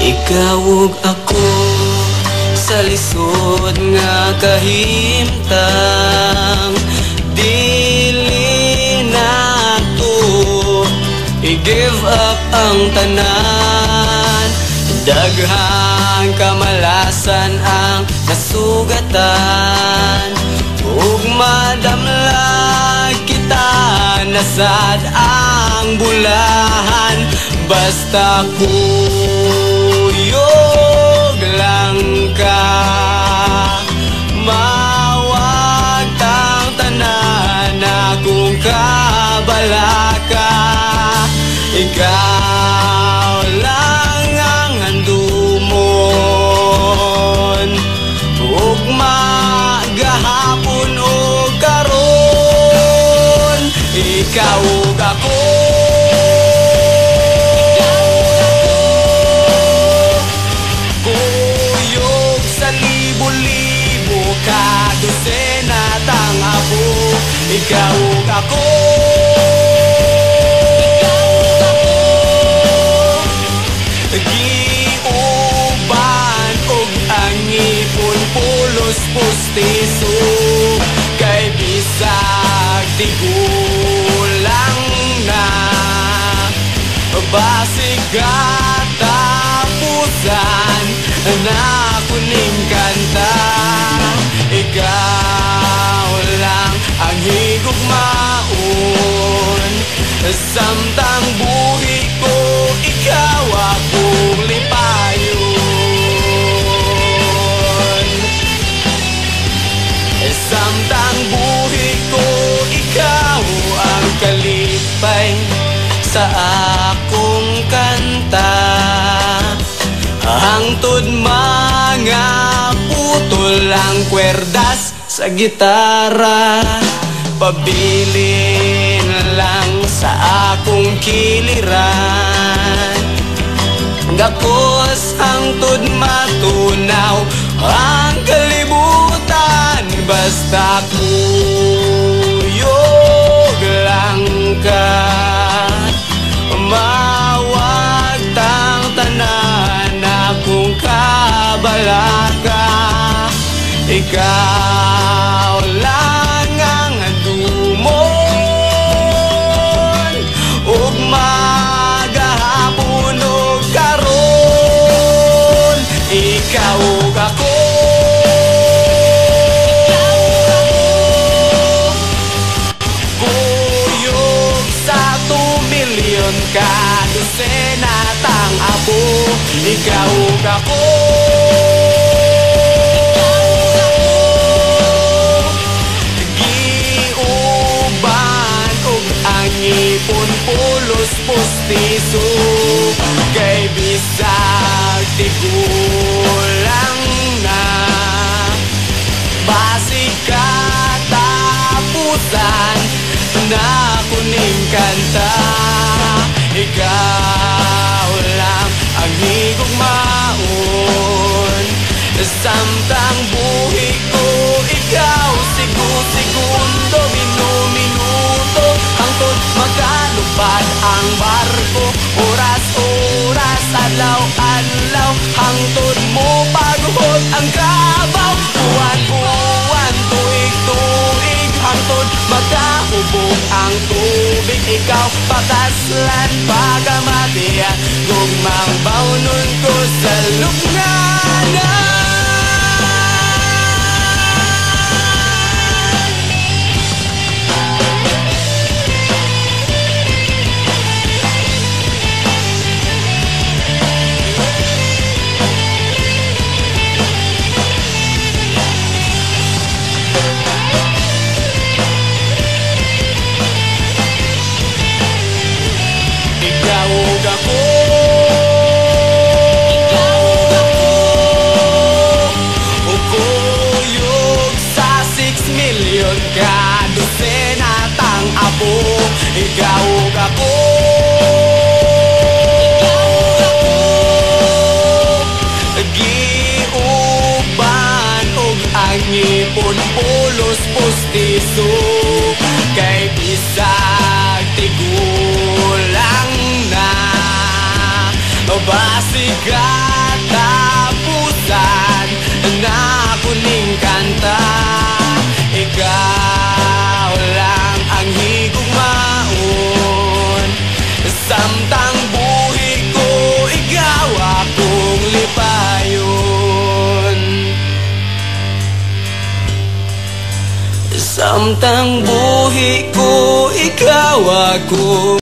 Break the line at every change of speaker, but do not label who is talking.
Ikaw ug ako sa lisod nga kahimtang, dili nato i-give up ang tanan. Daghang kamalasan ang nasugatan, ug madamlag kita nasad ang bulahan. Basta kuyog lang ka, mawag tang tanan akong kabalaka. Ikaw lang ang andumon, ug magahapon o karon. Ikaw ug ako, kuyog sa libo-libo ka dosena tang abo. Ikaw ug ako, giuban og ang ipon pulos pustiso, kay bisag tigulang na basig katapusan na kuning kanta. Ikaw lang ang higugmaon, samtang buhi ko ikaw akong lipayon. Samtang buhi ko ikaw ang kalipay sa akong kanta. Hangtod mga putol ang kwerdas sa gitara, pabilin lang sa akong kiliran. Gakos hangtod matunaw ang kalibutan, basta kuyog lang ka, mawag tang tanan akong kabalaka. Ikaw lang ang andumon, ug magahapon o karon. Ikaw ug ako, kuyog sa 2 milyon ka dosena tang abo. Ikaw ug ako, giuban og ang ipon pulos pustiso, kay bisag tigulang na basig katapusan na kuning kanta. Ikaw lang ang higugmaon, samtang buhi ko ikaw segundo, minuto, hangtod makalupad ang barko. Oras, adlaw, hangtod mo paguhot ang kabaw. Buwan, tuig, hangtod magkahubog ang tubig. Ikaw pakaslan pagamatian, gugmang baunon ko sa lugnanan. Ikaw ug ako, kuyog sa 6 milyon ka dosena tang abo. Ikaw ug ako, giuban og ang ipon pulos pustiso, kay bisag tigulang na basig ka Samtang buhi ko, ikaw ako.